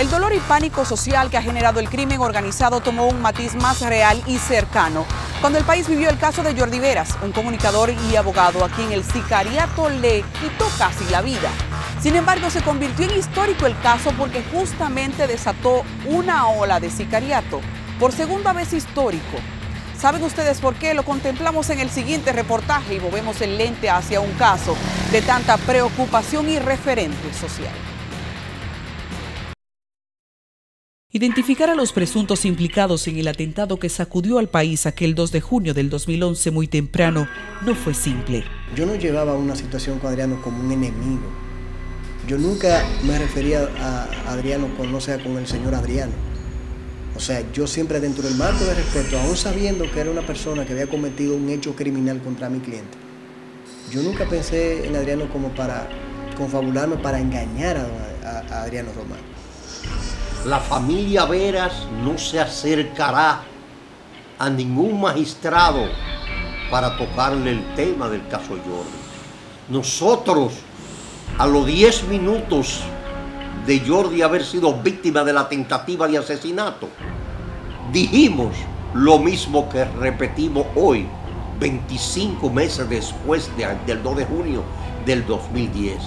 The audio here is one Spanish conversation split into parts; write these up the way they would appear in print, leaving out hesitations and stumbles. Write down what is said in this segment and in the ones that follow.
El dolor y pánico social que ha generado el crimen organizado tomó un matiz más real y cercano cuando el país vivió el caso de Jordi Veras, un comunicador y abogado a quien el sicariato le quitó casi la vida. Sin embargo, se convirtió en histórico el caso porque justamente desató una ola de sicariato, por segunda vez histórico. ¿Saben ustedes por qué? Lo contemplamos en el siguiente reportaje y movemos el lente hacia un caso de tanta preocupación y referente social. Identificar a los presuntos implicados en el atentado que sacudió al país aquel 2 de junio del 2011 muy temprano no fue simple. Yo no llevaba una situación con Adriano como un enemigo. Yo nunca me refería a Adriano con el señor Adriano. O sea, yo siempre dentro del marco de respeto, aún sabiendo que era una persona que había cometido un hecho criminal contra mi cliente, yo nunca pensé en Adriano como para confabularme, para engañar a Adriano Román. La familia Veras no se acercará a ningún magistrado para tocarle el tema del caso Jordi. Nosotros, a los 10 minutos de Jordi haber sido víctima de la tentativa de asesinato, dijimos lo mismo que repetimos hoy, 25 meses después del 2 de junio del 2010.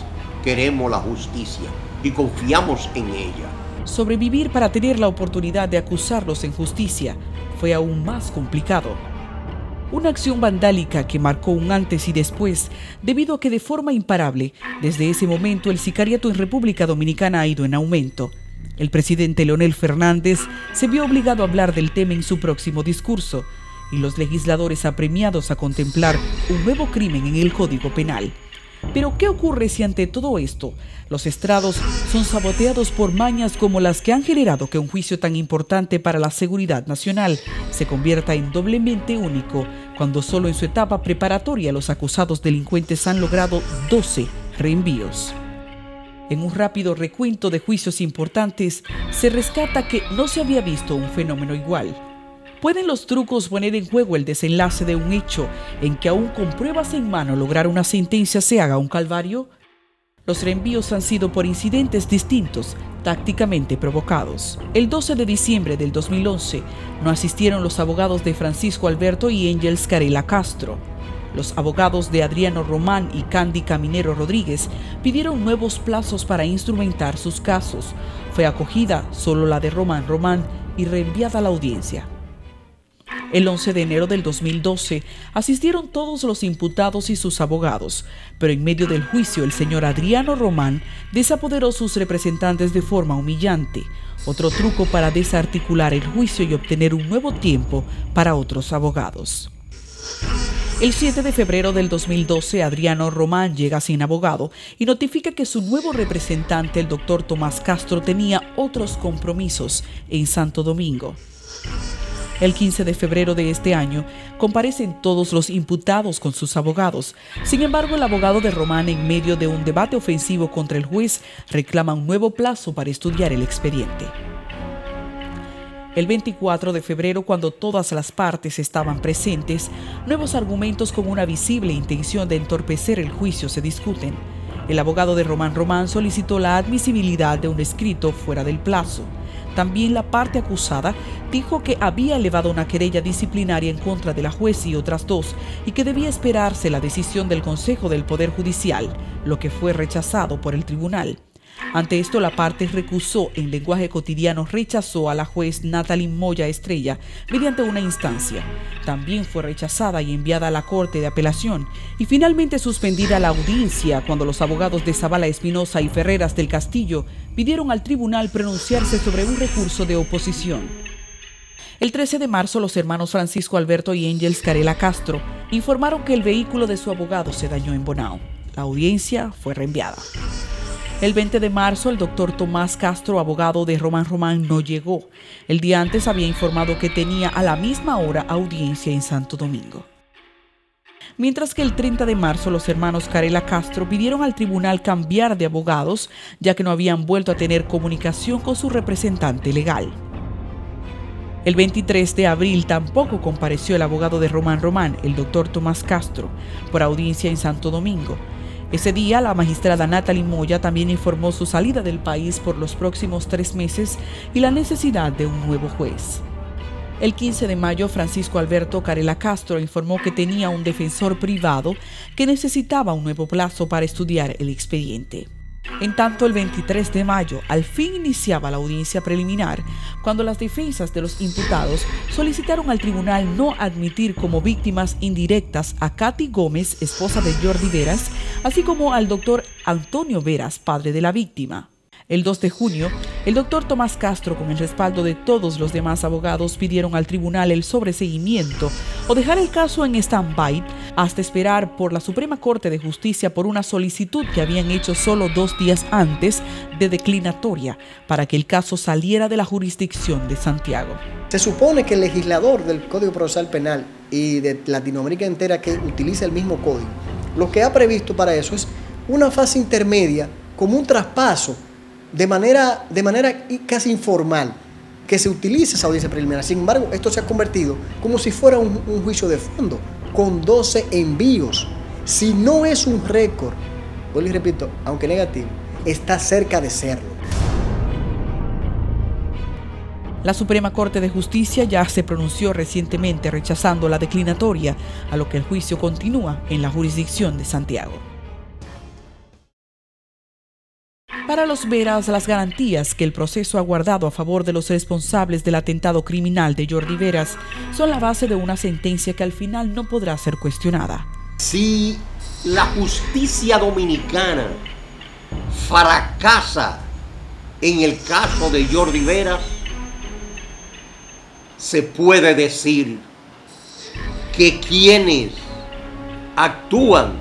Queremos la justicia y confiamos en ella. Sobrevivir para tener la oportunidad de acusarlos en justicia fue aún más complicado. Una acción vandálica que marcó un antes y después, debido a que de forma imparable, desde ese momento el sicariato en República Dominicana ha ido en aumento. El presidente Leonel Fernández se vio obligado a hablar del tema en su próximo discurso, y los legisladores apremiados a contemplar un nuevo crimen en el Código Penal. Pero, ¿qué ocurre si ante todo esto los estrados son saboteados por mañas como las que han generado que un juicio tan importante para la seguridad nacional se convierta en doblemente único, cuando solo en su etapa preparatoria los acusados delincuentes han logrado 12 reenvíos? En un rápido recuento de juicios importantes, se rescata que no se había visto un fenómeno igual. ¿Pueden los trucos poner en juego el desenlace de un hecho en que aún con pruebas en mano lograr una sentencia se haga un calvario? Los reenvíos han sido por incidentes distintos, tácticamente provocados. El 12 de diciembre del 2011 no asistieron los abogados de Francisco Alberto y Ángels Carela Castro. Los abogados de Adriano Román y Candy Caminero Rodríguez pidieron nuevos plazos para instrumentar sus casos. Fue acogida solo la de Román Román y reenviada a la audiencia. El 11 de enero del 2012 asistieron todos los imputados y sus abogados, pero en medio del juicio el señor Adriano Román desapoderó sus representantes de forma humillante, otro truco para desarticular el juicio y obtener un nuevo tiempo para otros abogados. El 7 de febrero del 2012, Adriano Román llega sin abogado y notifica que su nuevo representante, el doctor Tomás Castro, tenía otros compromisos en Santo Domingo. El 15 de febrero de este año comparecen todos los imputados con sus abogados. Sin embargo, el abogado de Román, en medio de un debate ofensivo contra el juez, reclama un nuevo plazo para estudiar el expediente. El 24 de febrero, cuando todas las partes estaban presentes, nuevos argumentos con una visible intención de entorpecer el juicio se discuten. El abogado de Román Román solicitó la admisibilidad de un escrito fuera del plazo. También la parte acusada dijo que había elevado una querella disciplinaria en contra de la juez y otras dos y que debía esperarse la decisión del Consejo del Poder Judicial, lo que fue rechazado por el tribunal. Ante esto, la parte recusó, en lenguaje cotidiano, rechazó a la juez Natalie Moya Estrella mediante una instancia. También fue rechazada y enviada a la Corte de Apelación y finalmente suspendida la audiencia cuando los abogados de Zavala Espinosa y Ferreras del Castillo pidieron al tribunal pronunciarse sobre un recurso de oposición. El 13 de marzo, los hermanos Francisco Alberto y Ángels Carela Castro informaron que el vehículo de su abogado se dañó en Bonao. La audiencia fue reenviada. El 20 de marzo, el doctor Tomás Castro, abogado de Román Román, no llegó. El día antes había informado que tenía a la misma hora audiencia en Santo Domingo. Mientras que el 30 de marzo, los hermanos Carela Castro pidieron al tribunal cambiar de abogados, ya que no habían vuelto a tener comunicación con su representante legal. El 23 de abril tampoco compareció el abogado de Román Román, el doctor Tomás Castro, por audiencia en Santo Domingo. Ese día, la magistrada Natalie Moya también informó su salida del país por los próximos 3 meses y la necesidad de un nuevo juez. El 15 de mayo, Francisco Alberto Carela Castro informó que tenía un defensor privado que necesitaba un nuevo plazo para estudiar el expediente. En tanto, el 23 de mayo, al fin iniciaba la audiencia preliminar, cuando las defensas de los imputados solicitaron al tribunal no admitir como víctimas indirectas a Katy Gómez, esposa de Jordi Veras, así como al doctor Antonio Veras, padre de la víctima. El 2 de junio, el doctor Tomás Castro, con el respaldo de todos los demás abogados, pidieron al tribunal el sobreseguimiento o dejar el caso en stand-by hasta esperar por la Suprema Corte de Justicia por una solicitud que habían hecho solo 2 días antes de declinatoria para que el caso saliera de la jurisdicción de Santiago. Se supone que el legislador del Código Procesal Penal y de Latinoamérica entera que utiliza el mismo código, lo que ha previsto para eso es una fase intermedia como un traspaso de manera casi informal, que se utilice esa audiencia preliminar. Sin embargo, esto se ha convertido como si fuera un juicio de fondo, con 12 envíos. Si no es un récord, vuelvo y repito, aunque negativo, está cerca de serlo. La Suprema Corte de Justicia ya se pronunció recientemente rechazando la declinatoria, a lo que el juicio continúa en la jurisdicción de Santiago. Para los Veras, las garantías que el proceso ha guardado a favor de los responsables del atentado criminal de Jordi Veras son la base de una sentencia que al final no podrá ser cuestionada. Si la justicia dominicana fracasa en el caso de Jordi Veras, se puede decir que quienes actúan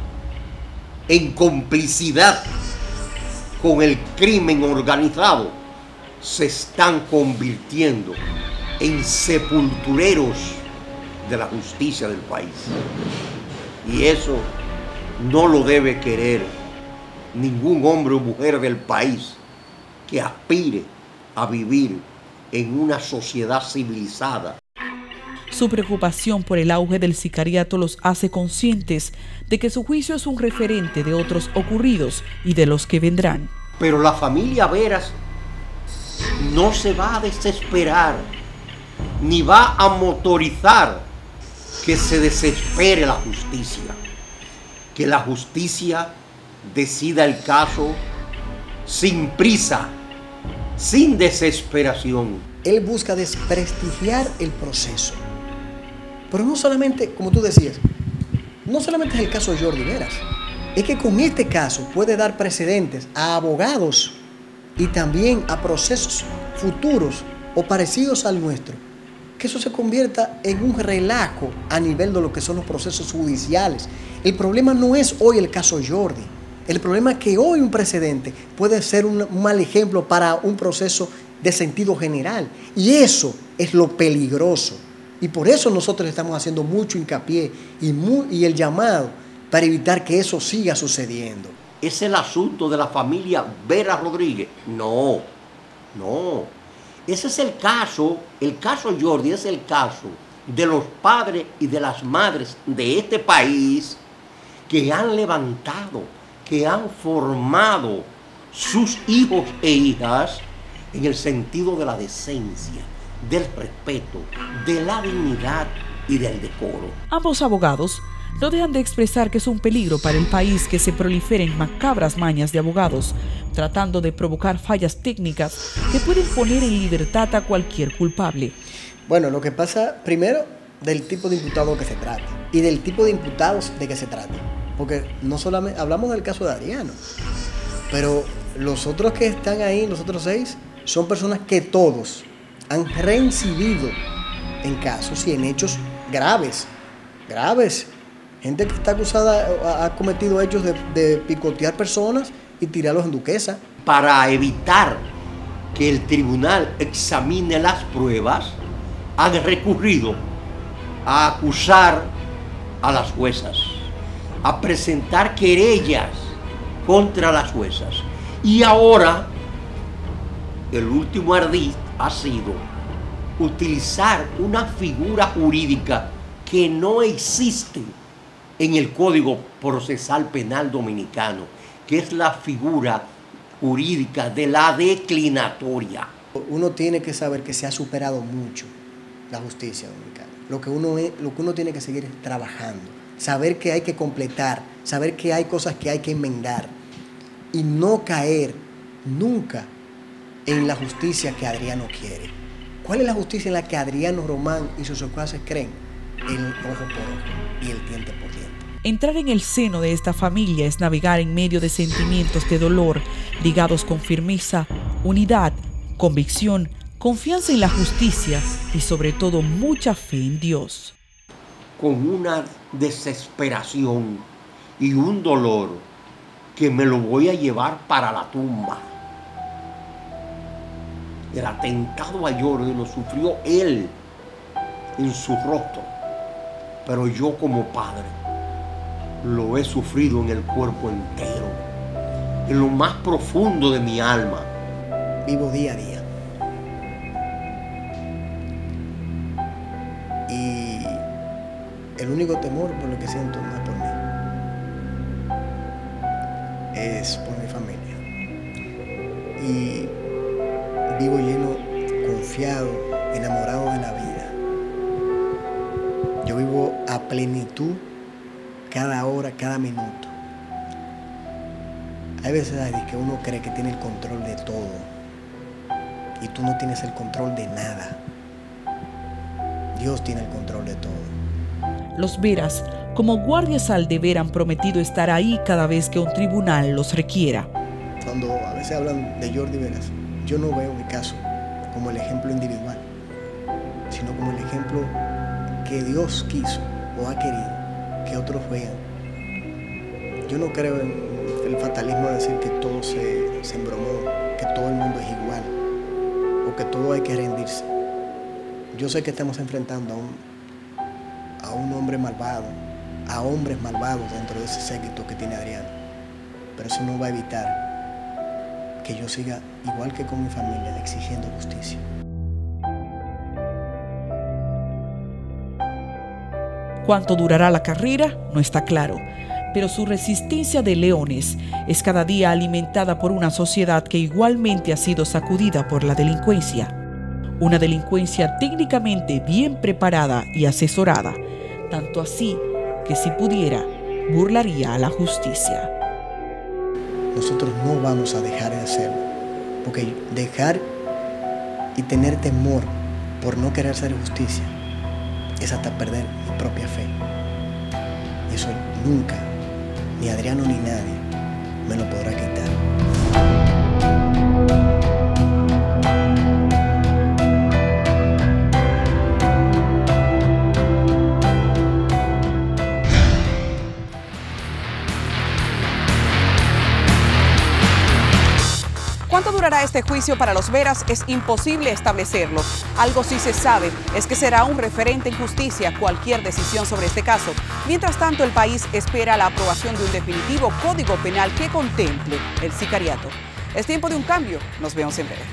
en complicidad con el crimen organizado se están convirtiendo en sepultureros de la justicia del país. Y eso no lo debe querer ningún hombre o mujer del país que aspire a vivir en una sociedad civilizada. Su preocupación por el auge del sicariato los hace conscientes de que su juicio es un referente de otros ocurridos y de los que vendrán. Pero la familia Veras no se va a desesperar, ni va a motorizar que se desespere la justicia. Que la justicia decida el caso sin prisa, sin desesperación. Él busca desprestigiar el proceso. Pero no solamente, como tú decías, no solamente es el caso de Jordi Veras, es que con este caso puede dar precedentes a abogados y también a procesos futuros o parecidos al nuestro, que eso se convierta en un relajo a nivel de lo que son los procesos judiciales. El problema no es hoy el caso Jordi, el problema es que hoy un precedente puede ser un mal ejemplo para un proceso de sentido general, y eso es lo peligroso. Y por eso nosotros estamos haciendo mucho hincapié y el llamado para evitar que eso siga sucediendo. ¿Es el asunto de la familia Veras Rodríguez? No, no. Ese es el caso Jordi es el caso de los padres y de las madres de este país que han levantado, que han formado sus hijos e hijas en el sentido de la decencia, del respeto, de la dignidad y del decoro. Ambos abogados no dejan de expresar que es un peligro para el país que se proliferen macabras mañas de abogados, tratando de provocar fallas técnicas que pueden poner en libertad a cualquier culpable. Bueno, lo que pasa primero del tipo de imputado que se trata y del tipo de imputados de que se trata. Porque no solamente hablamos del caso de Adriano, pero los otros que están ahí, los otros 6, son personas que todos han reincidido en casos y en hechos graves. Gente que está acusada, ha cometido hechos de picotear personas y tirarlos en duquesa. Para evitar que el tribunal examine las pruebas, han recurrido a acusar a las juezas, a presentar querellas contra las juezas. Y ahora, el último ardid ha sido utilizar una figura jurídica que no existe en el Código Procesal Penal Dominicano, que es la figura jurídica de la declinatoria. Uno tiene que saber que se ha superado mucho la justicia dominicana. Lo que uno tiene que seguir es trabajando, saber que hay que completar, saber que hay cosas que hay que enmendar y no caer nunca en la justicia que Adriano quiere. ¿Cuál es la justicia en la que Adriano Román y sus secuaces creen? El ojo por ojo y el diente por diente. Entrar en el seno de esta familia es navegar en medio de sentimientos de dolor, ligados con firmeza, unidad, convicción, confianza en la justicia y sobre todo mucha fe en Dios. Con una desesperación y un dolor que me lo voy a llevar para la tumba. El atentado a Jordi lo sufrió él en su rostro, pero yo como padre lo he sufrido en el cuerpo entero, en lo más profundo de mi alma. Vivo día a día. Y el único temor por lo que siento no es por mí, es por mi familia. Y vivo lleno, confiado, enamorado de la vida. Yo vivo a plenitud cada hora, cada minuto. Hay veces que uno cree que tiene el control de todo y tú no tienes el control de nada. Dios tiene el control de todo. Los Veras, como guardias al deber, han prometido estar ahí cada vez que un tribunal los requiera. Cuando a veces hablan de Jordi Veras, yo no veo mi caso como el ejemplo individual, sino como el ejemplo que Dios quiso o ha querido que otros vean. Yo no creo en el fatalismo de decir que todo se embromó, que todo el mundo es igual o que todo hay que rendirse. Yo sé que estamos enfrentando a un hombre malvado, a hombres malvados dentro de ese séquito que tiene Adriano, pero eso no va a evitar que yo siga, igual que con mi familia, exigiendo justicia. Cuánto durará la carrera no está claro, pero su resistencia de leones es cada día alimentada por una sociedad que igualmente ha sido sacudida por la delincuencia. Una delincuencia técnicamente bien preparada y asesorada, tanto así que si pudiera, burlaría a la justicia. Nosotros no vamos a dejar de hacerlo, porque dejar y tener temor por no querer hacer justicia es hasta perder mi propia fe. Y eso nunca, ni Adriano ni nadie, me lo podrá quitar. ¿Cuánto durará este juicio para los Veras? Es imposible establecerlo. Algo sí se sabe, es que será un referente en justicia cualquier decisión sobre este caso. Mientras tanto, el país espera la aprobación de un definitivo código penal que contemple el sicariato. Es tiempo de un cambio. Nos vemos en breve.